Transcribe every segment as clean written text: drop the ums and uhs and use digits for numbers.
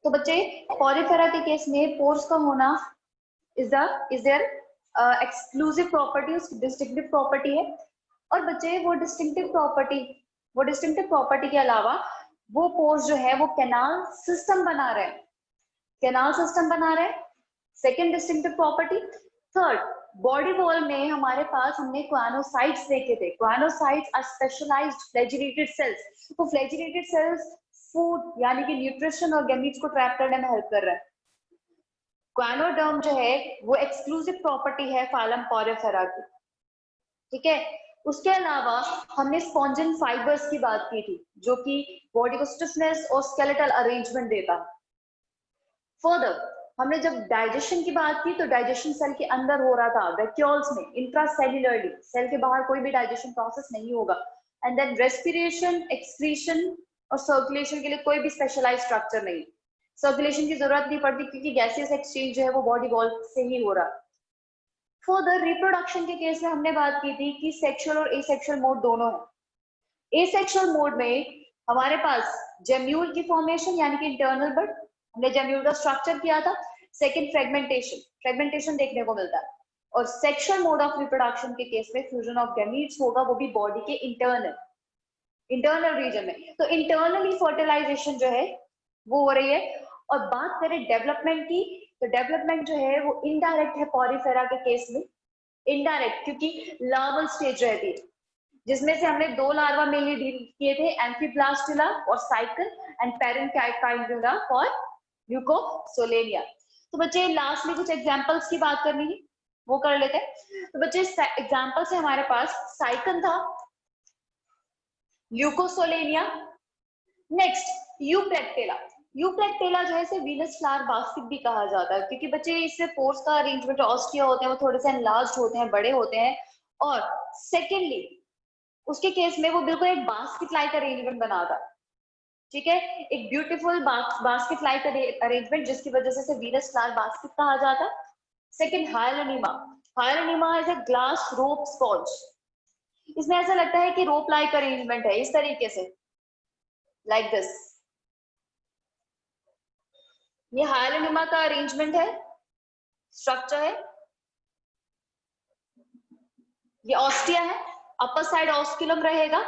तो बच्चे पॉरीफेरा के केस में पोर्स का होना इज देयर एक्सक्लूसिव प्रॉपर्टी, उसकी डिस्टिंक्टिव प्रॉपर्टी है। और बच्चे वो डिस्टिंक्टिव प्रॉपर्टी के अलावा वो पोर्स जो है वो कैनाल सिस्टम बना रहे हैं, second distinctive property. Third, body wall में हमारे पास हमने क्वानोसाइट्स देखे थे। Choanocytes are specialized flagellated cells. तो फ्लैजिलेटेड सेल्स फूड यानी कि न्यूट्रिशन और गैमीट्स को ट्रैप करने में हेल्प कर रहा है। क्वानोडर्म जो है वो एक्सक्लूसिव प्रॉपर्टी है फाइलम पॉरीफेरा की, ठीक है। उसके अलावा हमने स्पॉन्जिन फाइबर्स की बात की थी जो कि बॉडी को स्टिफनेस और स्केलेटल अरेंजमेंट देता है। फर्दर हमने जब डाइजेशन की बात की तो डाइजेशन सेल के अंदर हो रहा था, वैक्यूल्स में, इंट्रासेल्युलरली, सेल के बाहर कोई भी डाइजेशन प्रोसेस नहीं होगा। एंड देन रेस्पिरेशन, एक्सक्रीशन और सर्कुलेशन के लिए कोई भी स्पेशलाइज्ड स्ट्रक्चर नहीं, सर्कुलेशन की जरूरत नहीं पड़ती क्योंकि गैसियस एक्सचेंज जो है वो बॉडी वॉल से ही हो रहा है। फर्दर रिप्रोडक्शन के केस में हमने बात की थी कि सेक्सुअल और एसेक्सुअल मोड दोनों है। एसेक्सुअल मोड में हमारे पास जेम्यूल की फॉर्मेशन यानी कि इंटरनल बर्ड, हमने जेम्यूल का स्ट्रक्चर किया था। सेकंड फ्रेगमेंटेशन देखने को मिलता है। और सेक्सुअल मोड ऑफ रिप्रोडक्शन के केस में फ्यूजन ऑफ गैमीट्स होगा, वो भी बॉडी के इंटरनल रीजन में। तो इंटरनली फर्टिलाइजेशन जो है वो हो रही है। और बात करें डेवलपमेंट की, तो डेवलपमेंट जो है वो इनडायरेक्ट है पॉरीफेरा के केस में, इनडायरेक्ट, क्योंकि लार्वल स्टेज रहती है जिसमें से हमने दो लार्वा मेनली डील किए थे, एम्फीब्लास्टुला और साइकल एंड पैरेंकाइंडुला फॉर ल्यूकोसोलेनिया। तो बच्चे लास्ट में कुछ एग्जांपल्स की बात करनी है वो कर लेते हैं। तो बच्चे एग्जांपल से हमारे पास साइकन था, ल्यूकोसोलेनिया, नेक्स्ट यूप्लेक्टेला जो है इसे वीनस फ्लावर बास्केट भी कहा जाता है क्योंकि बच्चे इससे पोर्स का अरेंजमेंट ऑस्टिया होते हैं वो थोड़े से एनलार्ज्ड होते हैं, बड़े होते हैं। और सेकेंडली उसके केस में वो बिल्कुल एक बास्केट लाइक अरेंजमेंट बनाता, ठीक है, एक ब्यूटीफुल बास्केट लाइक अरेंजमेंट जिसकी वजह से इसे वीनस फ्लावर बास्केट कहा जाता है। Second hyalonema is a glass rope sponge. इसमें ऐसा लगता है कि रोप लाइक अरेंजमेंट है इस तरीके से, लाइक दिस। ये हाइलोनीमा का अरेंजमेंट है, स्ट्रक्चर है। ये ऑस्टिया है, अपर साइड ऑस्कुलम रहेगा,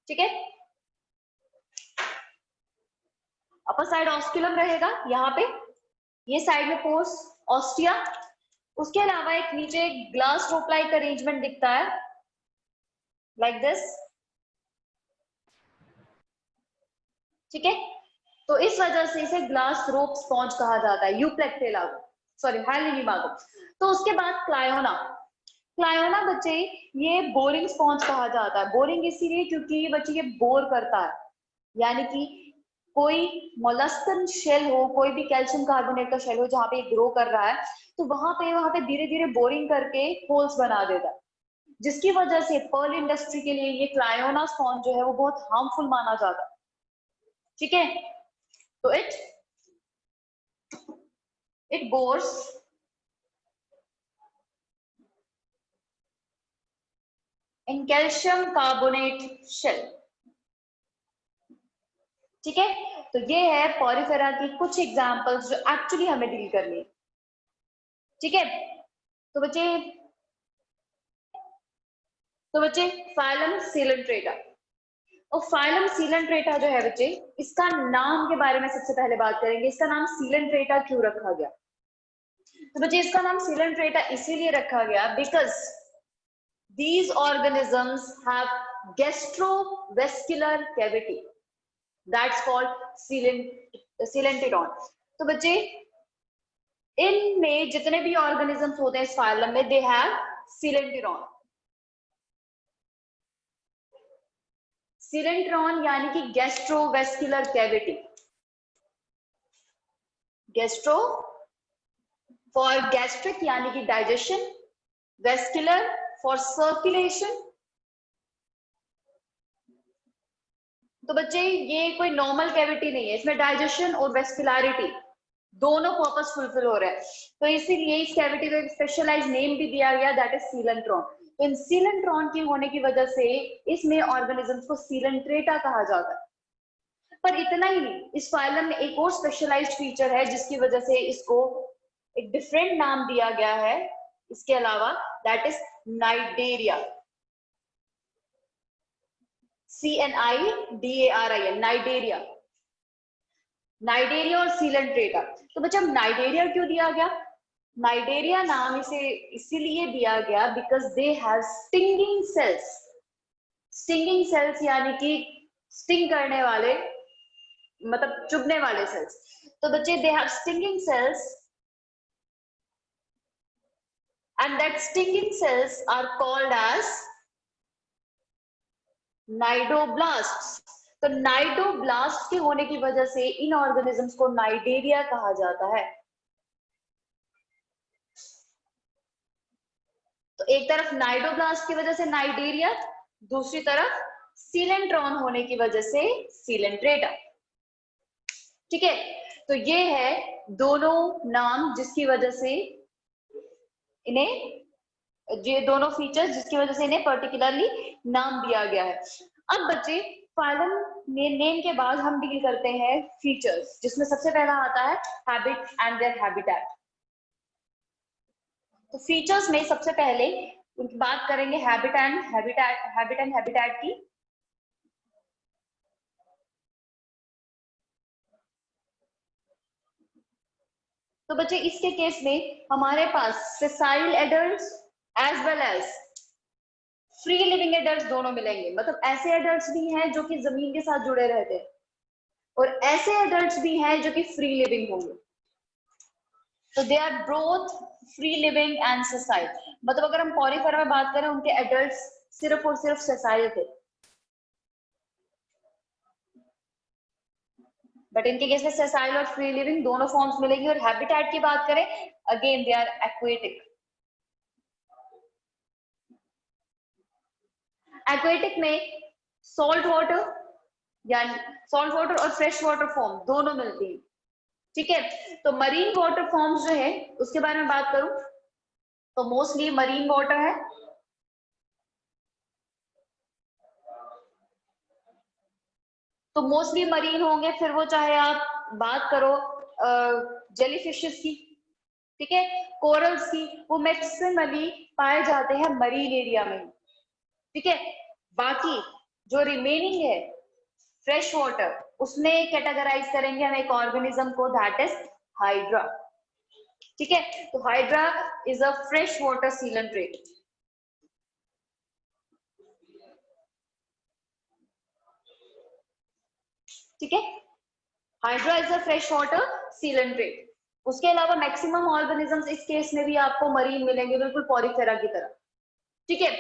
ठीक है, अपर साइड ऑस्कुलम रहेगा यहाँ पे, ये साइड में पोर्स ऑस्टिया। उसके अलावा एक नीचे एक ग्लास रोप लाइक अरेंजमेंट दिखता है, लाइक दिस, ठीक है। तो इस वजह से इसे ग्लास रोप स्पॉन्ज कहा जाता है यूप्लेक्टेला को, सॉरी हाइलोनीमा को। तो उसके बाद क्लायोना बच्चे ये बोरिंग स्पॉन्ज कहा जाता है। बोरिंग इसीलिए क्योंकि ये बच्चे ये बोर करता है, यानी कि कोई मोलस्कन शेल हो, कोई भी कैल्शियम कार्बोनेट का शेल हो जहां पे ग्रो कर रहा है, तो वहां पे धीरे धीरे बोरिंग करके होल्स बना देता है, जिसकी वजह से पर्ल इंडस्ट्री के लिए ये क्लायोना स्पॉन्ज जो है वो बहुत हार्मफुल माना जाता है, ठीक है। तो it bores in calcium carbonate shell, ठीक है। तो ये है पॉरीफेरा की कुछ एग्जांपल्स जो एक्चुअली हमें डील करनी है, ठीक है। तो बच्चे फाइलम सीलेंट्रेटा, और फाइलम सीलेंट्रेटा जो है बच्चे, इसका नाम के बारे में सबसे पहले बात करेंगे। इसका नाम सीलेंट्रेटा क्यों रखा गया? तो बच्चे इसका नाम सीलेंट्रेटा इसीलिए रखा गया because these organisms have gastrovascular cavity that's called coelenteron। तो बच्चे इनमें जितने भी ऑर्गेनिजम्स होते हैं इस फाइलम में, दे हैव coelenteron। coelenteron यानी कि gastrovascular cavity, gastro for gastric यानी कि डाइजेशन, वेस्कुलर फॉर सर्कुलेशन। तो बच्चे ये कोई नॉर्मल कैविटी नहीं है, इसमें डाइजेशन और वेस्कुलरिटी दोनों पर्पस फुलफिल हो रहा है। तो इसीलिए इस कैविटी को एक स्पेशलाइज्ड नेम भी दिया गया, दैट इज सीलेंट्रॉन। तो इन सीलेंट्रॉन के होने की वजह से इसमें ऑर्गेनिजम्स को सीलेंट्रेटा कहा जाता है। पर इतना ही नहीं, इस फाइलम में एक और स्पेशलाइज्ड फीचर है जिसकी वजह से इसको एक डिफरेंट नाम दिया गया है इसके अलावा, that is Cnidaria. CNIDARIA, Cnidaria. Cnidaria और सीलेंट्रेटा। तो बच्चा नाइडेरिया क्यों दिया गया? नाइडेरिया नाम इसे इसीलिए दिया गया because they have stinging sales. Stinging cells यानी कि स्टिंग करने वाले, मतलब चुभने वाले सेल्स। तो बच्चे they have stinging cells and that stinging cells are called as cnidoblasts. तो नाइडोब्लास्ट के होने की वजह से इन ऑर्गेनिजम्स को नाइडेरिया कहा जाता है। तो एक तरफ नाइडोब्लास्ट की वजह से नाइडेरिया, दूसरी तरफ सीलेंट्रॉन होने की वजह से सीलेंट्रेटा। ठीक है, तो ये है दोनों नाम जिसकी वजह से इन्हें, ये दोनों फीचर्स जिसकी वजह से इन्हें पर्टिकुलरली नाम दिया गया है। अब बच्चे फाइलम में नेम के बाद हम डील करते हैं फीचर्स, जिसमें सबसे पहला आता है हैबिट एंड देयर हैबिटेट। तो फीचर्स में सबसे पहले उनकी बात करेंगे हैबिट एंड हैबिटेट की। तो बच्चे इसके केस में हमारे पास sessile adults as well as free living adults दोनों मिलेंगे। मतलब ऐसे एडल्ट्स भी हैं जो कि जमीन के साथ जुड़े रहते हैं और ऐसे एडल्ट्स भी हैं जो कि फ्री लिविंग होंगे। तो they are both free living and sessile. मतलब अगर हम पॉरीफेरा में बात करें, उनके एडल्ट्स सिर्फ और सिर्फ सेसाइल थे, बट इनके केस में सेसाइल और फ्री लिविंग दोनों फॉर्म्स मिलेगी। और हैबिटेट की बात करें, again they are aquatic. Aquatic में सॉल्ट वाटर यानी सॉल्ट वाटर और फ्रेश वाटर फॉर्म दोनों मिलती है। ठीक है, तो मरीन वाटर फॉर्म्स जो है उसके बारे में बात करूं तो मोस्टली मरीन वाटर है, तो मोस्टली मरीन होंगे। फिर वो चाहे आप बात करो जेलीफिशेस की, ठीक है, कोरल्स की, वो मैक्सिमली पाए जाते हैं मरीन एरिया में। ठीक है, बाकी जो रिमेनिंग है फ्रेश वाटर, उसमें कैटेगराइज करेंगे हम एक ऑर्गेनिज्म को, दैट इज हाइड्रा। ठीक है, तो hydra is a fresh water coelenterate. ठीक है, hydra is a fresh water coelenterate. उसके अलावा मैक्सिमम ऑर्गेनिजम्स इस केस में भी आपको मरीन मिलेंगे, बिल्कुल पॉरीफेरा की तरह। ठीक है,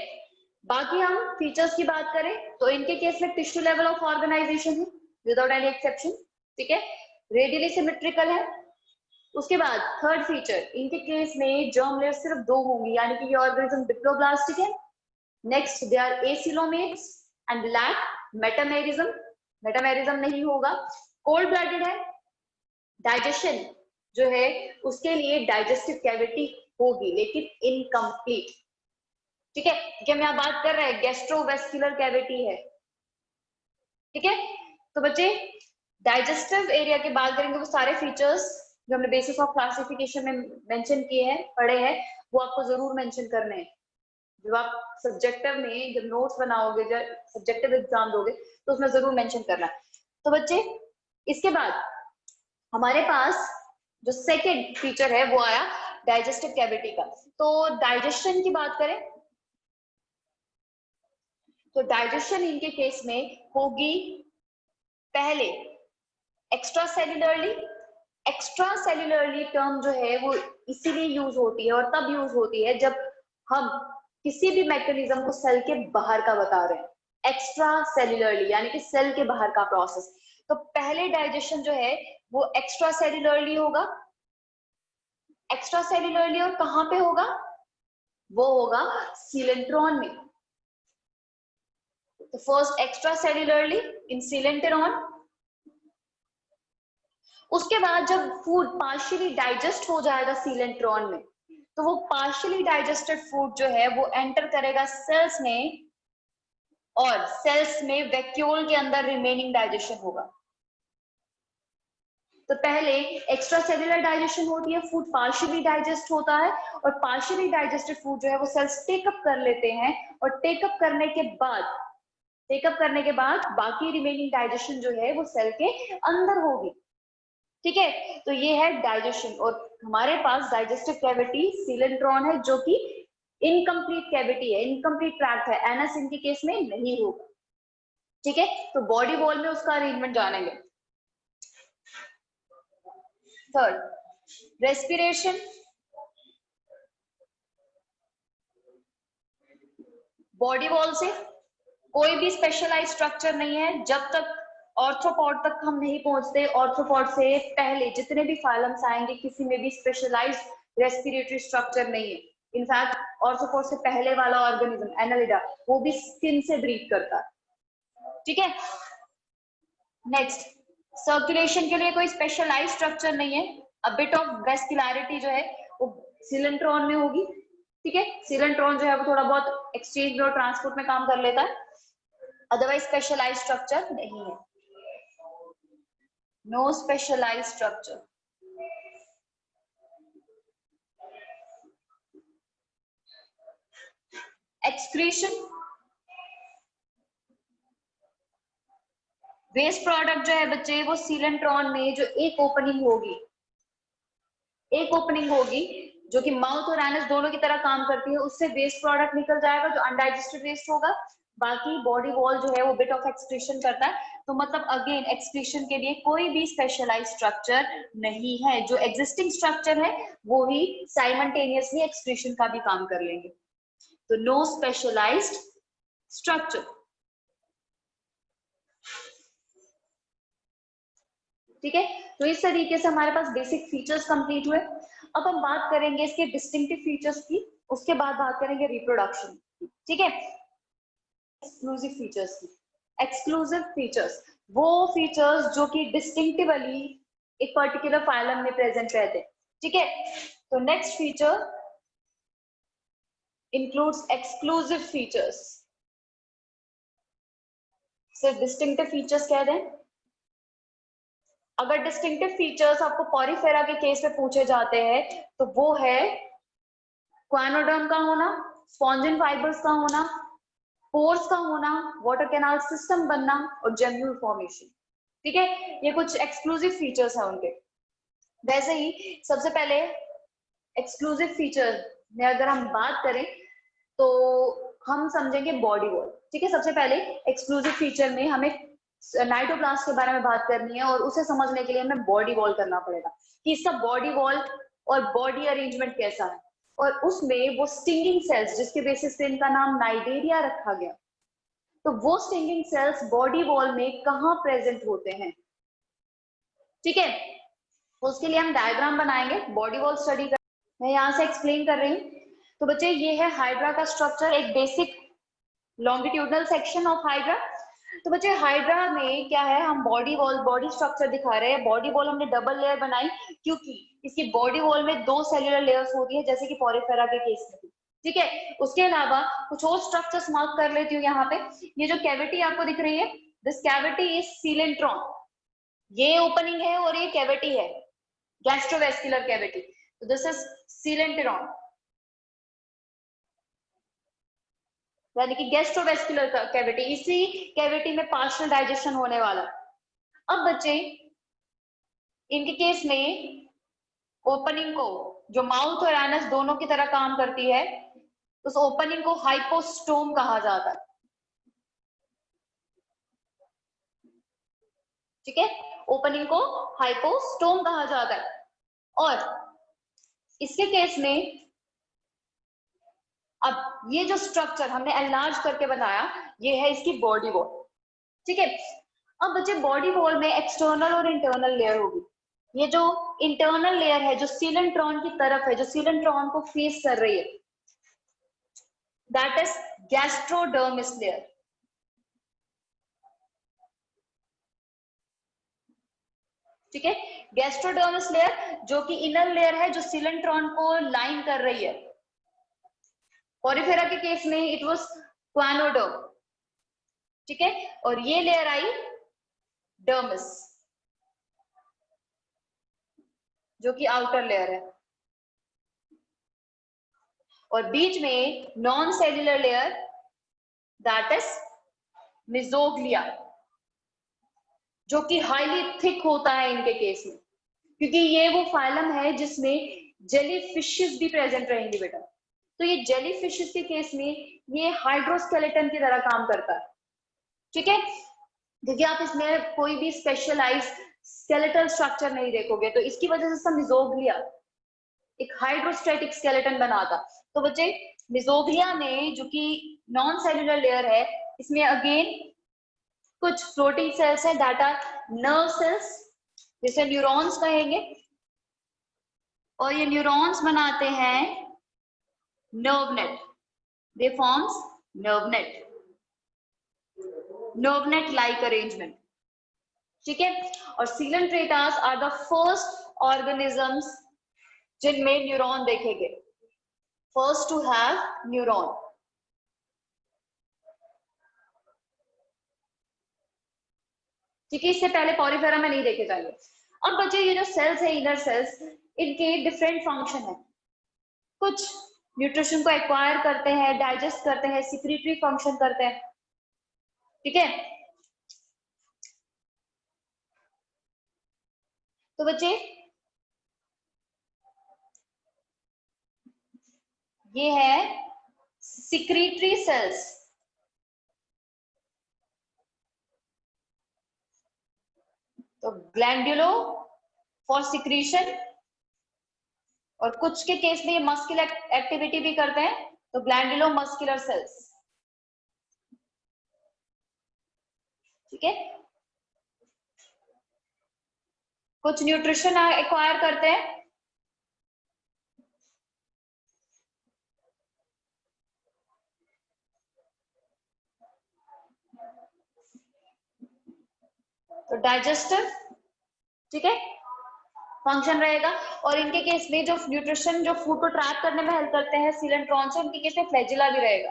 बाकी हम फीचर्स की बात करें तो इनके केस में टिश्यू लेवल ऑफ ऑर्गेनाइजेशन है विदाउट एनी एक्सेप्शन। ठीक है, रेडियली सिमेट्रिकल है। उसके बाद थर्ड फीचर, इनके केस में जर्म लेयर सिर्फ 2 होंगी, यानी कि ये ऑर्गेनिज्म डिप्लोब्लास्टिक है। Next, they are acoelomates and lack metamerism, metamerism नहीं होगा। कोल्ड ब्लडेड है। डाइजेशन जो है उसके लिए डाइजेस्टिव कैविटी होगी लेकिन इनकम्प्लीट। ठीक है, क्योंकि हम यहाँ बात कर रहे हैं गैस्ट्रोवेस्कुलर कैविटी है। ठीक है, तो बच्चे डाइजेस्टिव एरिया की बात करेंगे, वो सारे फीचर्स जो हमने बेसिस ऑफ क्लासिफिकेशन में मेंशन किए हैं, पढ़े हैं, वो आपको जरूर मेंशन करने हैं। जब आप सब्जेक्टिव में जब नोट्स बनाओगे, जब सब्जेक्टिव एग्जाम दोगे, तो उसमें जरूर मेंशन करना है। तो बच्चे इसके बाद हमारे पास जो सेकेंड फीचर है वो आया डाइजेस्टिव कैविटी का। तो डाइजेशन की बात करें तो डाइजेशन इनके केस में होगी पहले एक्स्ट्रा सेल्युलरली। एक्स्ट्रा सेल्युलरली टर्म जो है वो इसीलिए यूज होती है और तब यूज होती है जब हम किसी भी मैकेनिज्म को सेल के बाहर का बता रहे हैं। एक्स्ट्रा सेल्युलरली यानी कि सेल के बाहर का प्रोसेस। तो पहले डाइजेशन जो है वो एक्स्ट्रा सेल्युलरली होगा। एक्स्ट्रा सेल्युलरली और कहां पे होगा? वो होगा सीलेंट्रॉन में। तो फर्स्ट एक्स्ट्रा सेल्युलरली इन सीलेंट्रॉन। उसके बाद जब फूड पार्शियली डाइजेस्ट हो जाएगा सीलेंट्रॉन में, तो वो पार्शियली डाइजेस्टेड फूड जो है वो एंटर करेगा सेल्स में और सेल्स में वैक्यूल के अंदर रिमेनिंग डाइजेशन होगा। तो पहले एक्स्ट्रा सेल्युलर डाइजेशन होती है, फूड पार्शियली डाइजेस्ट होता है और पार्शियली डाइजेस्टेड फूड जो है वो सेल्स टेकअप कर लेते हैं और टेकअप करने के बाद बाकी रिमेनिंग डाइजेशन जो है वो सेल के अंदर होगी। ठीक है, तो ये है डाइजेशन। और हमारे पास डाइजेस्टिव कैविटी सीलेंट्रॉन है जो कि इनकम्प्लीट कैविटी है, इनकम्प्लीट ट्रैक्ट है, एनएस इनके केस में नहीं होगा। ठीक है, तो बॉडी वॉल में उसका अरेंजमेंट जानेंगे। Third, respiration. बॉडी वॉल से कोई भी स्पेशलाइज स्ट्रक्चर नहीं है जब तक ऑर्थ्रोपॉड तक हम नहीं पहुंचते। ऑर्थ्रोपॉड से पहले जितने भी फाइलम्स आएंगे किसी में भी स्पेशलाइज्ड रेस्पिरेटरी स्ट्रक्चर नहीं है। इनफैक्ट ऑर्थ्रोपॉड से पहले वाला ऑर्गेनिज्म एनालिडा वो भी स्किन से ब्रीथ करता है। ठीक है, नेक्स्ट, सर्कुलेशन के लिए कोई स्पेशलाइज स्ट्रक्चर नहीं है। अ बिट ऑफ वेस्कुलरिटी जो है वो सीलेंट्रॉन में होगी। ठीक है, सीलेंट्रॉन जो है वो थोड़ा बहुत एक्सचेंज और ट्रांसपोर्ट में काम कर लेता है, अदरवाइज स्पेशलाइज स्ट्रक्चर नहीं है। No specialize structure. Excretion, waste product जो है बच्चे वो सीलेंट्रॉन में जो एक ओपनिंग होगी जो कि माउथ और एनस दोनों की तरह काम करती है, उससे वेस्ट प्रोडक्ट निकल जाएगा जो अनडाइजेस्टेड वेस्ट होगा। बाकी बॉडी वॉल जो है वो बिट ऑफ एक्सक्रीशन करता है। तो मतलब अगेन एक्सक्रीशन के लिए कोई भी स्पेशलाइज स्ट्रक्चर नहीं है, जो एग्जिस्टिंग स्ट्रक्चर है वो ही साइमल्टेनियसली एक्सक्रीशन का भी काम कर लेंगे। तो नो स्पेशलाइज्ड स्ट्रक्चर। ठीक है, तो इस तरीके से हमारे पास बेसिक फीचर्स कंप्लीट हुए। अब हम बात करेंगे इसके डिस्टिंक्टिव फीचर्स की, उसके बाद बात करेंगे रिप्रोडक्शन की। ठीक है, एक्सक्लूसिव फीचर्स की। एक्सक्लूसिव फीचर्स वो फीचर्स जो कि डिस्टिंक्टिवली एक पर्टिकुलर फाइलम में प्रेजेंट रहते हैं। ठीक है, तो next feature includes exclusive features. सिर्फ डिस्टिंक्टिव फीचर्स कह दें। अगर डिस्टिंक्टिव फीचर्स आपको पॉरीफेरा के केस में पूछे जाते हैं तो वो है क्वानोडर्म का होना, स्पॉन्जिन फाइबर्स का होना, पोर्स का होना, वाटर कैनाल सिस्टम बनना और जेम्यूल फॉर्मेशन। ठीक है, ये कुछ एक्सक्लूसिव फीचर्स हैं उनके। वैसे ही सबसे पहले एक्सक्लूसिव फीचर में अगर हम बात करें तो हम समझेंगे बॉडी वॉल। ठीक है, सबसे पहले एक्सक्लूसिव फीचर में हमें नाइटोप्लास्ट के बारे में बात करनी है और उसे समझने के लिए हमें बॉडी वॉल करना पड़ेगा कि इसका बॉडी वॉल और बॉडी अरेंजमेंट कैसा है। और उसमें वो स्टिंगिंग सेल्स जिसके बेसिस पे इनका नाम नाइडेरिया रखा गया, तो वो स्टिंगिंग सेल्स बॉडी वॉल में कहाँ प्रेजेंट होते हैं। ठीक है, उसके लिए हम डायग्राम बनाएंगे, बॉडी वॉल स्टडी कर। मैं यहाँ से एक्सप्लेन कर रही हूँ। तो बच्चे ये है हाइड्रा का स्ट्रक्चर, एक basic longitudinal section of hydra. तो बच्चे हाइड्रा में क्या है, हम बॉडी वॉल बॉडी स्ट्रक्चर दिखा रहे हैं। बॉडी वॉल हमने डबल लेयर बनाई क्योंकि इसकी बॉडी वॉल में 2 सेल्यूलर लेयर्स होती है जैसे कि पॉरीफेरा के केस में। ठीक है, उसके अलावा कुछ और स्ट्रक्चर्स मार्क कर लेती हूँ यहाँ पे। ये जो कैविटी आपको दिख रही है, दिस कैविटी इज सीलेंट्रॉन। ये ओपनिंग है और ये कैविटी है, गैस्ट्रोवेस्कुलर कैविटी। तो दिस इज सीलेंट्रॉन, यानी कि गैस्ट्रोवेस्कुलर कैविटी। इसी कैविटी में पार्शियल डाइजेशन होने वाला। अब बच्चे इनके केस में ओपनिंग को, जो माउथ और एनस दोनों की तरह काम करती है, उस ओपनिंग को हाइपोस्टोम कहा जाता है। ठीक है, ओपनिंग को हाइपोस्टोम कहा जाता है। और इसके केस में अब ये जो स्ट्रक्चर हमने एनलार्ज करके बनाया, ये है इसकी बॉडी वॉल। ठीक है, अब बच्चे बॉडी वॉल में एक्सटर्नल और इंटरनल लेयर होगी। ये जो इंटरनल लेयर है जो सीलेंट्रॉन की तरफ है, जो सीलेंट्रॉन को फेस कर रही है, दैट इज गैस्ट्रोडर्मिस लेयर। ठीक है, गैस्ट्रोडर्मिस लेयर जो कि इनर लेयर है जो सीलेंट्रॉन को लाइन कर रही है। पॉरीफेरा के केस में इट वाज क्वानोडर्म। ठीक है, और ये लेयर आई डर्मिस। जो कि आउटर लेयर है, और बीच में non cellular layer that is mesoglea, जो कि हाईली थिक होता है इनके केस में, क्योंकि ये वो फाइलम है जिसमें जेली फिशेस भी प्रेजेंट रहेंगे बेटा। तो ये जेली फिशेस के केस में ये हाइड्रोस्केलेटन की तरह काम करता है, ठीक है, क्योंकि आप इसमें कोई भी स्पेशलाइज स्केलेटल स्ट्रक्चर नहीं देखोगे, तो इसकी वजह से इसका मेसोग्लिया एक हाइड्रोस्टैटिक स्केलेटन बनाता। तो बच्चे मेसोग्लिया में जो कि नॉन सेल्यूलर लेयर है, इसमें अगेन कुछ फ्लोटिंग सेल्स है दैट आर नर्व सेल्स, जिसे न्यूरॉन्स कहेंगे, और ये न्यूरॉन्स बनाते हैं नर्व नेट, दे forms nerve net like arrangement, ठीक है। और सीलेंट्रेटास आर द फर्स्ट ऑर्गेनिजम्स जिनमें न्यूरॉन देखेंगे, फर्स्ट टू हैव न्यूरॉन। ठीक है, इससे पहले पॉलीफेरा में नहीं देखे जाएंगे। अब बच्चे ये जो सेल्स है, इनर सेल्स, इनके डिफरेंट फंक्शन है, कुछ न्यूट्रिशन को एक्वायर करते हैं, डाइजेस्ट करते हैं, सिक्रीटरी फंक्शन करते हैं, ठीक है। तो बच्चे ये है सिक्रीटरी सेल्स, तो ग्लैंडुलो फॉर सिक्रीशन, और कुछ के केस में ये मस्कुलर एक्टिविटी भी करते हैं, तो ग्लैंडुलो मस्कुलर सेल्स, ठीक है। कुछ न्यूट्रिशन एक्वायर करते हैं, तो डाइजेस्टिव, ठीक है, फंक्शन रहेगा। और इनके केस में जो न्यूट्रिशन जो फूड को ट्रैप करने में हेल्प करते हैं सीलेंट्रॉन्स, उनके केस में फ्लैजिला भी रहेगा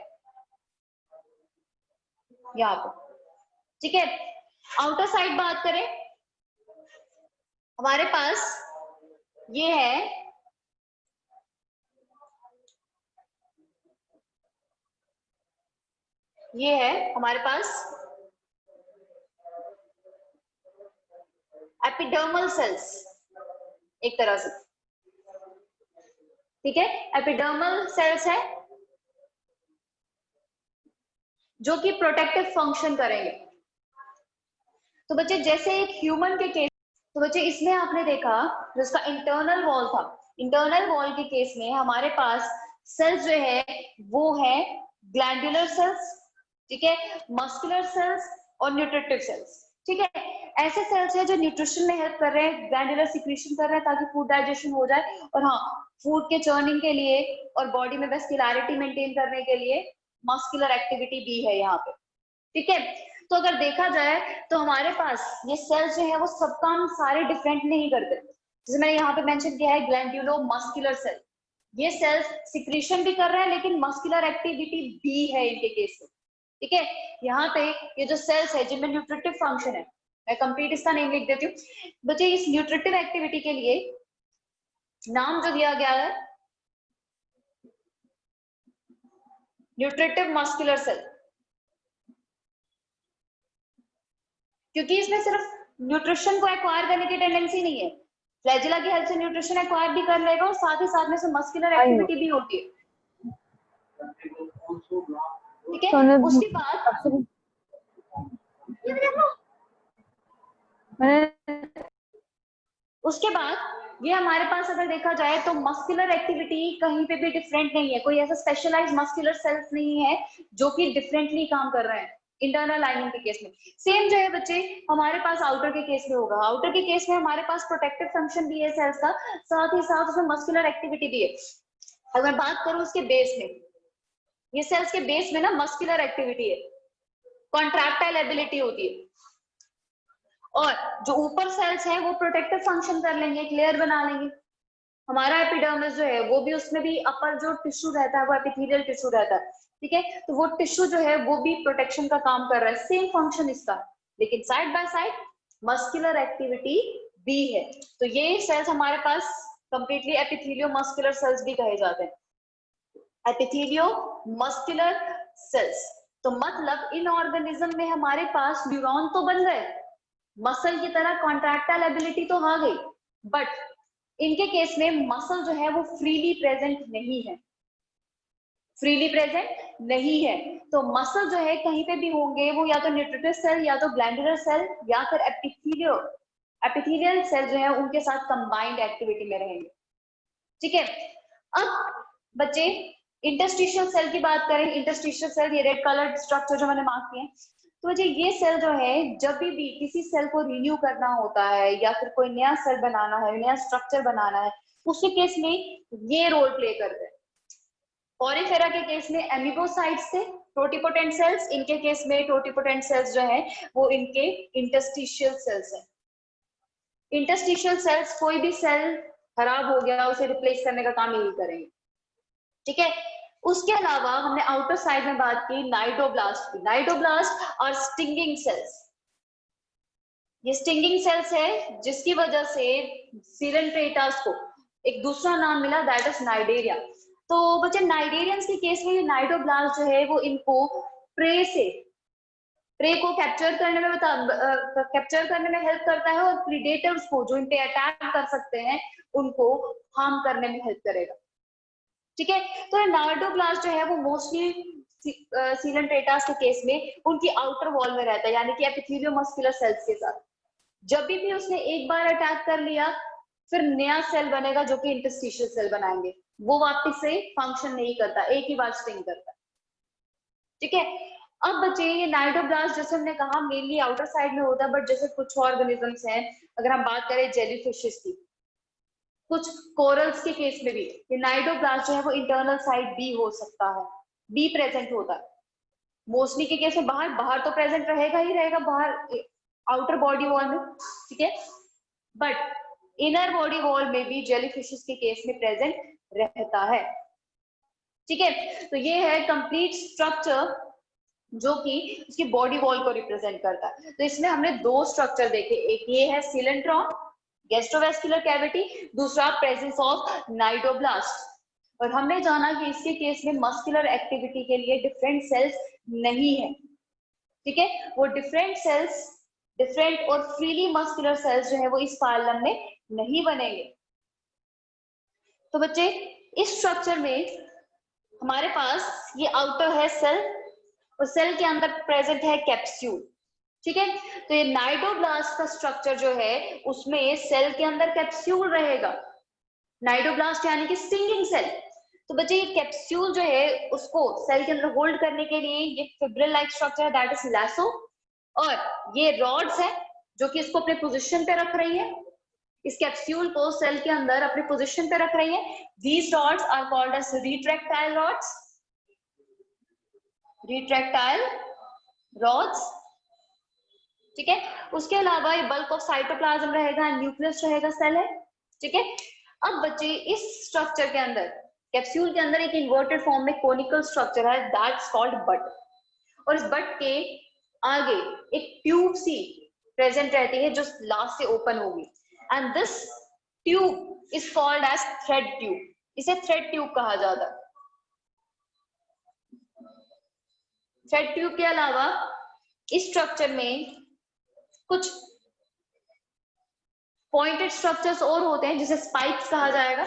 यहाँ पे, ठीक है। आउटर साइड बात करें, हमारे पास ये है हमारे पास एपिडर्मल सेल्स एक तरह से, ठीक है। एपिडर्मल सेल्स है जो कि प्रोटेक्टिव फंक्शन करेंगे। तो बच्चे जैसे एक ह्यूमन के केस, तो बच्चे इसमें आपने देखा जिसका इंटरनल वॉल था, इंटरनल वॉल के केस में हमारे पास सेल्स जो है वो है ग्लैंडुलर सेल्स, ठीक है, मस्कुलर सेल्स और न्यूट्रिटिव सेल्स, ठीक है। ऐसे सेल्स है जो न्यूट्रिशन में हेल्प कर रहे हैं, ग्लैंडुलर सिक्रीशन कर रहे हैं ताकि फूड डाइजेशन हो जाए, और हाँ, फूड के चर्निंग के लिए और बॉडी में वेस्कुलरिटी मेंटेन करने के लिए मस्कुलर एक्टिविटी भी है यहाँ पे, ठीक है। तो अगर देखा जाए तो हमारे पास ये सेल्स जो है वो सब काम सारे डिफरेंट नहीं करते, जैसे मैंने यहाँ पे मेंशन किया है ग्लैंडुलो मस्कुलर सेल, ये सेल्स सिक्रीशन भी कर रहे हैं लेकिन मस्कुलर एक्टिविटी भी है इनके केस में, ठीक है। यहाँ पे ये जो सेल्स है जिनमें न्यूट्रिटिव फंक्शन है, मैं कंप्लीट इसका नेम लिख देती हूँ बच्चे। इस न्यूट्रिटिव एक्टिविटी के लिए नाम जो दिया गया है न्यूट्रिटिव मस्कुलर सेल, क्योंकि इसमें सिर्फ न्यूट्रिशन को एक्वायर करने की टेंडेंसी नहीं है, फ्लैजिला की हेल्प से न्यूट्रिशन एक्वायर भी कर लेगा और साथ ही साथ में से मस्कुलर एक्टिविटी भी होती है, ठीक है। उसके बाद ये हमारे पास अगर देखा जाए तो मस्कुलर एक्टिविटी कहीं पे भी डिफरेंट नहीं है, कोई ऐसा स्पेशलाइज्ड मस्कुलर सेल्स नहीं है जो कि डिफरेंटली काम कर रहे हैं इंटरनल लाइनिंग के केस में। सेम जो है बच्चे हमारे पास आउटर के केस में होगा, आउटर के केस में हमारे पास प्रोटेक्टिव फंक्शन भी है सेल्स का, साथ ही साथ उसमें मस्कुलर एक्टिविटी भी है। अगर मैं बात करूं उसके बेस में, ये सेल्स के बेस में ना मस्कुलर एक्टिविटी है, कॉन्ट्रैक्टाइल एबिलिटी होती है, और जो ऊपर सेल्स है वो प्रोटेक्टिव फंक्शन कर लेंगे, एक लेयर बना लेंगे। हमारा एपिडर्मिस जो है वो भी, उसमें भी अपर जो टिश्यू रहता है वो एपिथेलियल टिश्यू रहता है, ठीक है। तो वो टिश्यू जो है वो भी प्रोटेक्शन का काम कर रहा है, सेम फंक्शन इसका, लेकिन side by side muscular activity बी है। तो ये सेल्स हमारे पास कंप्लीटली एपिथेलियो मस्कुलर सेल्स भी कहे जाते हैं, एपिथेलियो मस्कुलर सेल्स। तो मतलब इन ऑर्गेनिज्म में हमारे पास न्यूरॉन तो बन गए, मसल की तरह कॉन्ट्रैक्टाइल एबिलिटी तो आ गई, बट इनके केस में मसल जो है वो फ्रीली प्रेजेंट नहीं है, फ्रीली प्रेजेंट नहीं है। तो मसल जो है कहीं पे भी होंगे वो या तो न्यूट्रिटिव सेल या तो ग्लैंडुलर सेल या फिर एपिथेलियल सेल जो है उनके साथ कंबाइंड एक्टिविटी में रहेंगे। ठीक है, अब बच्चे इंटरस्टिशियल सेल की बात करें। इंटरस्टिशियल सेल, ये रेड कलर स्ट्रक्चर जो मैंने मार्क किए, तो बच्चे ये सेल जो है जब भी किसी सेल को रिन्यू करना होता है या फिर कोई नया सेल बनाना है, नया स्ट्रक्चर बनाना है, उसके केस में ये रोल प्ले करते हैं। पॉरीफेरा के केस में एमिबोसाइट्स थे टोटिपोटेंट सेल्स, इनके केस में टोटिपोटेंट सेल्स जो है वो इनके इंटरस्टिशियल सेल्स हैं। इंटरस्टिशियल सेल्स कोई भी सेल खराब हो गया उसे रिप्लेस करने का काम यही करेंगे। ठीक है, उसके अलावा हमने आउटर साइड में बात की नाइडोब्लास्ट की। नाइडोब्लास्ट और स्टिंगिंग सेल्स, ये स्टिंगिंग सेल्स है जिसकी वजह से सीलेंट्रेटास को एक दूसरा नाम मिला, दैट इज नाइडेरिया। तो बच्चे नाइडेरियंस के केस में ये नाइडोब्लास्ट जो है वो इनको प्रे को कैप्चर करने में हेल्प करता है और प्रीडेटर्स को जो इन पे अटैक कर सकते हैं उनको हार्म करने में हेल्प करेगा। ठीक है, तो नाइडोब्लास्ट जो है वो मोस्टली सीलेंट्रेटास के केस में उनकी आउटर वॉल में रहता है, यानी कि एपिथेलियो मस्कुलर सेल्स के साथ। जब भी उसने एक बार अटैक कर लिया फिर नया सेल बनेगा जो कि इंटरस्टिशियल सेल बनाएंगे, वो वापस से फंक्शन नहीं करता, एक ही बार स्टिंग करता। ठीक है, अब बच्चे ये नाइडोब्लास्ट जैसे हमने कहा मेनली आउटर साइड में होता है, बट जैसे कुछ ऑर्गेनिजम्स हैं, अगर हम बात करें जेलीफिशेस की, कुछ कोरल्स के केस में भी ये नाइडोब्लास्ट जो है वो इंटरनल साइड भी हो सकता है, भी प्रेजेंट होता है। मोस्टली के केस में बाहर तो प्रेजेंट रहेगा ही रहेगा, बाहर आउटर बॉडी वॉल में। ठीक है, बट इनर बॉडी वॉल में भी जेलीफिशेस के केस में प्रेजेंट रहता है। ठीक है, तो ये है कंप्लीट स्ट्रक्चर जो कि उसकी बॉडी वॉल को रिप्रेजेंट करता है। तो इसमें हमने दो स्ट्रक्चर देखे, एक ये है सीलेंट्रॉन गैस्ट्रोवेस्कुलर कैविटी, दूसरा प्रेजेंस ऑफ नाइडोब्लास्ट। और हमने जाना कि इसके केस में मस्कुलर एक्टिविटी के लिए डिफरेंट सेल्स नहीं है। ठीक है, वो डिफरेंट सेल्स, डिफरेंट और फ्रीली मस्कुलर सेल्स जो है वो इस फाइलम में नहीं बनेंगे। तो बच्चे इस स्ट्रक्चर में हमारे पास ये आउटर है सेल और सेल के अंदर प्रेजेंट है कैप्सूल। ठीक है, तो ये नाइडोब्लास्ट का स्ट्रक्चर जो है उसमें सेल के अंदर कैप्सूल रहेगा, नाइडोब्लास्ट यानी कि स्टिंगिंग सेल। तो बच्चे ये कैप्सूल जो है उसको सेल के अंदर होल्ड करने के लिए ये फिब्रिल लाइक स्ट्रक्चर है, दैट इज लैसो, और ये रॉड्स है जो कि इसको अपने पोजीशन पे रख रही है, इस कैप्सूल को सेल के अंदर अपने पोजीशन पे रख रही है। These rods are called as retractile rods, retractile rods. ठीक है, उसके अलावा ये बल्क ऑफ साइटोप्लाज्म रहेगा, न्यूक्लियस रहेगा, सेल है। ठीक है, अब बच्चे इस स्ट्रक्चर के अंदर कैप्सूल के अंदर एक इन्वर्टेड फॉर्म में कोनिकल स्ट्रक्चर है, दैट्स कॉल्ड बड, और इस बड के आगे एक ट्यूब सी प्रेजेंट रहती है जो लास्ट से ओपन होगी, and this tube is called as thread tube, इसे थ्रेड ट्यूब कहा जाता है। थ्रेड ट्यूब के अलावा इस स्ट्रक्चर में कुछ पॉइंटेड स्ट्रक्चर्स और होते हैं जिसे स्पाइक्स कहा जाएगा।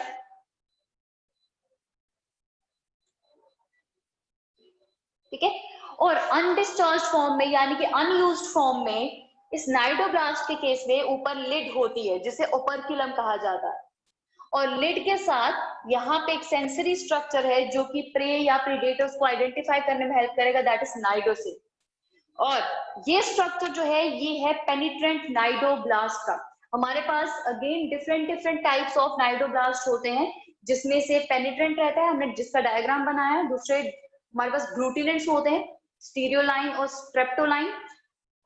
ठीक है, और अनडिस्चार्ज फॉर्म में यानी कि अनयूज्ड फॉर्म में इस नाइडोब्लास्ट के केस में ऊपर लिड होती है जिसे ओपर्क्युलम कहा जाता है, और लिड के साथ यहाँ पे एक सेंसरी स्ट्रक्चर है जो कि प्रे या प्रीडेटर्स को आइडेंटिफाई करने में हेल्प करेगा, दैट इज नाइडोसिल। और ये स्ट्रक्चर जो है ये है पेनिट्रेंट नाइडोब्लास्ट का। हमारे पास again different types of cnidoblast होते हैं जिसमें से पेनिट्रेंट रहता है, हमने जिसका डायग्राम बनाया है, दूसरे हमारे पास ग्लूटिनेंट्स होते हैं, स्टीरियोलाइन और स्ट्रेप्टोलाइन,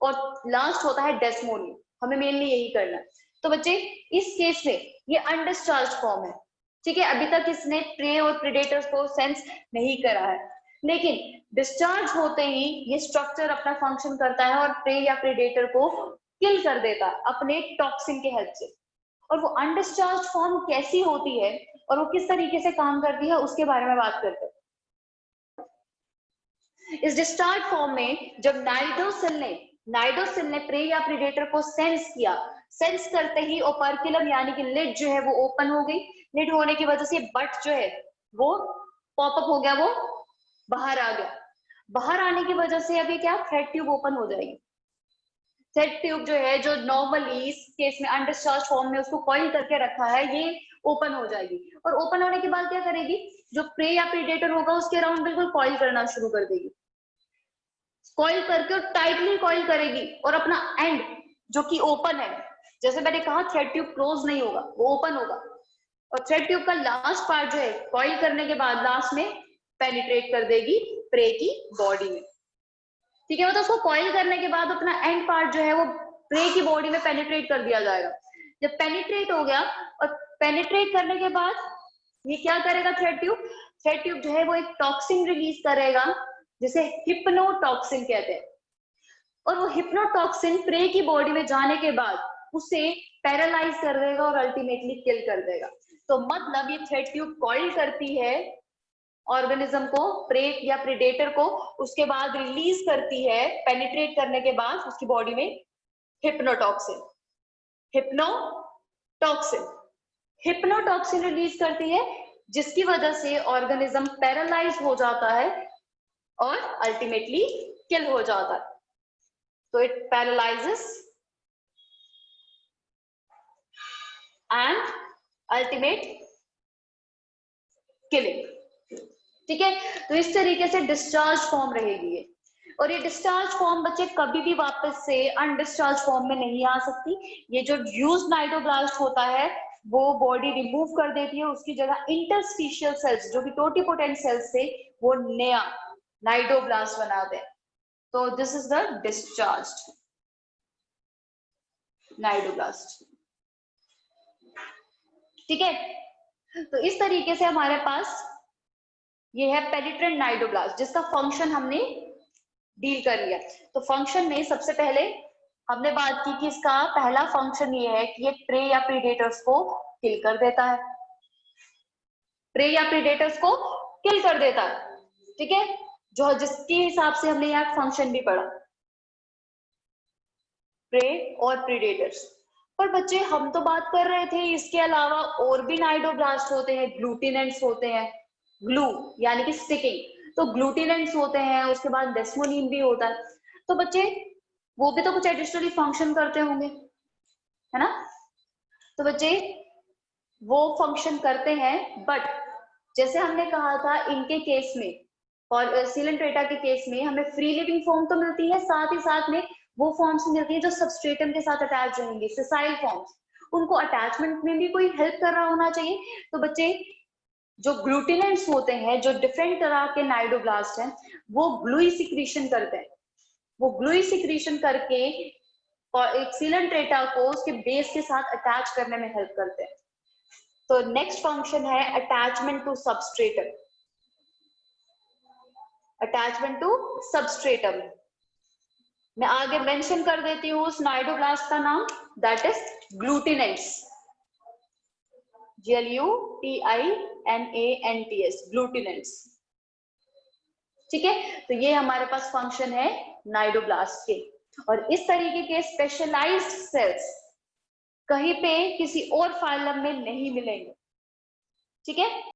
और लास्ट होता है डेस्मोनियम। हमें मेनली यही करना है। तो बच्चे इस केस में ये अनडिस्चार्ज फॉर्म है। ठीक है, अभी तक इसने प्रे और प्रेडेटर्स को सेंस नहीं करा है, लेकिन डिस्चार्ज होते ही ये स्ट्रक्चर अपना फंक्शन करता है और प्रे या प्रेडेटर को किल कर देता है अपने टॉक्सिन के हेल्प से। और वो अनडिस्चार्ज फॉर्म कैसी होती है और वो किस तरीके से काम करती है उसके बारे में बात करते हैं। इस डिस्चार्ज फॉर्म में जब नाइडोसिल ने प्रे या प्रीडेटर को सेंस किया, सेंस करते ही ओपर्कुलम यानी कि लिड जो है वो ओपन हो गई। लिड होने की वजह से बट जो है वो पॉपअप हो गया, वो बाहर आ गया। बाहर आने की वजह से अभी क्या, थ्रेड ट्यूब ओपन हो जाएगी। थ्रेड ट्यूब जो है, जो नॉर्मली इस केस में अनडिस्चार्ज फॉर्म में उसको कॉइल करके रखा है, ये ओपन हो जाएगी। और ओपन होने के बाद क्या करेगी, जो प्रे या प्रीडेटर होगा उसके अराउंड बिल्कुल कॉइल करना शुरू कर देगी। कॉइल करके और टाइटली कॉइल करेगी और अपना एंड जो कि ओपन है, जैसे मैंने कहा थ्रेड ट्यूब क्लोज नहीं होगा, वो ओपन होगा। और थ्रेड ट्यूब का लास्ट पार्ट जो है कॉइल करने के बाद लास्ट में पेनिट्रेट कर देगी प्रे की बॉडी में। ठीक है, मतलब उसको कॉइल करने के बाद अपना एंड पार्ट जो है वो प्रे की बॉडी में पेनिट्रेट कर दिया जाएगा। जब पेनिट्रेट हो गया और पेनिट्रेट करने के बाद ये क्या करेगा, थ्रेड ट्यूब जो है वो एक टॉक्सिन रिलीज करेगा जिसे हिप्नोटॉक्सिन कहते हैं। और वो हिप्नोटॉक्सिन प्रे की बॉडी में जाने के बाद उसे पैरालाइज कर देगा और अल्टीमेटली किल कर देगा। तो मतलब ये थ्रेड ट्यूब कॉइल करती है ऑर्गेनिज्म को, प्रे या प्रेडेटर को, उसके बाद रिलीज करती है पेनिट्रेट करने के बाद उसकी बॉडी में हिप्नोटॉक्सिन रिलीज करती है, जिसकी वजह से ऑर्गेनिज्म पैरालाइज हो जाता है और अल्टीमेटली किल हो जाता है। तो it paralyses and ultimate killing. ठीक है, तो इस तरीके से डिस्चार्ज फॉर्म रहेगी ये। और ये डिस्चार्ज फॉर्म बच्चे कभी भी वापस से अनडिस्चार्ज फॉर्म में नहीं आ सकती। ये जो यूज नाइडोब्लास्ट होता है वो बॉडी रिमूव कर देती है, उसकी जगह इंटरस्टिशियल सेल्स जो कि टोटिपोटेंट सेल्स से वो नया नाइडोब्लास्ट बनाते हैं। तो this is the discharged cnidoblast. ठीक है, तो इस तरीके से हमारे पास ये है पेनिट्रेंट नाइडोब्लास्ट, जिसका फंक्शन हमने डील कर लिया। तो फंक्शन में सबसे पहले हमने बात की कि इसका पहला फंक्शन ये है कि ये प्रे या प्रीडेटर्स को किल कर देता है, प्रे या प्रीडेटर्स को किल कर देता है। ठीक है, जो जिसके हिसाब से हमने यहाँ फंक्शन भी पढ़ा, प्रे और प्रीडेटर्स। पर बच्चे हम तो बात कर रहे थे इसके अलावा और भी नाइडोब्लास्ट होते हैं, ग्लूटिनेंट्स होते हैं, ग्लू यानी कि स्टिकिंग, तो ग्लूटिनेंट्स होते हैं, उसके बाद डेस्मोनिन भी होता है। तो बच्चे वो भी तो कुछ एडिशनली फंक्शन करते होंगे, है ना। तो बच्चे वो फंक्शन करते हैं, बट जैसे हमने कहा था इनके केस में और सिलेंट्रेटा के केस में हमें फ्री लिविंग फॉर्म तो मिलती है, साथ ही साथ में वो फॉर्म्स मिलती है जो सबस्ट्रेटम के साथ अटैच रहेंगे, सेसाइल फॉर्म्स। उनको अटैचमेंट में भी कोई हेल्प कर रहा होना चाहिए। तो बच्चे जो ग्लूटिनेंट्स होते हैं, जो डिफरेंट तरह के नाइडोब्लास्ट हैं, वो ग्लूई सिक्रीशन करते हैं। वो ग्लूई सिक्रीशन करके और एक सिलेंट्रेटा को उसके बेस के साथ अटैच करने में हेल्प करते हैं। तो नेक्स्ट फंक्शन है attachment to substratum. Attachment to substratum मैं आगे मेंशन कर देती हूँ उस नाइडोब्लास्ट का नाम, दैट इज ग्लूटिनेंट्स, GLUTINANTS, ग्लूटिनेंट्स। ठीक है, तो ये हमारे पास फंक्शन है नाइडोब्लास्ट के। और इस तरीके के स्पेशलाइज्ड सेल्स कहीं पे किसी और फाइलम में नहीं मिलेंगे। ठीक है।